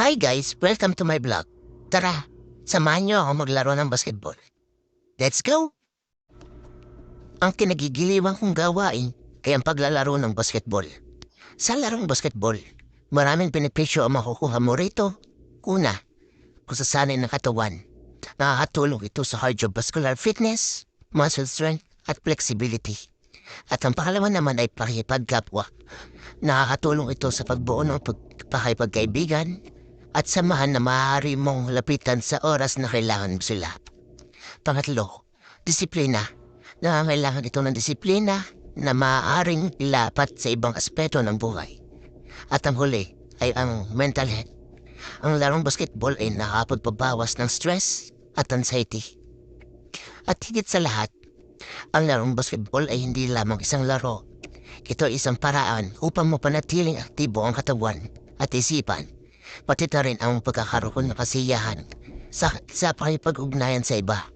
Hi guys, welcome to my vlog. Tara, samahan niyo ako maglaro ng basketball. Let's go! Ang kinagigiliwan kong gawain ay ang paglalaro ng basketball. Sa larong basketball, maraming benepisyo ang makukuha mo rito. Una, kung sasanay ng katawan, nakakatulong ito sa cardiovascular fitness, muscle strength, at flexibility. At ang pangalawa naman ay pakikipagkapwa. Nakakatulong ito sa pagbuo ng pakikipagkaibigan at samahan na maaari mong lapitan sa oras na kailangan mo sila. Pangatlo, disiplina. Nangangailangan ito ng disiplina na maaaring ilapat sa ibang aspeto ng buhay. At ang huli ay ang mental health. Ang larong basketball ay nakapagpabawas ng stress at anxiety. At higit sa lahat, ang larong basketball ay hindi lamang isang laro. Ito ay isang paraan upang mapanatiling aktibo ang katawan at isipan, pati na rin ang pagkakaroon ng kasiyahan sa pakipag-ugnayan sa iba.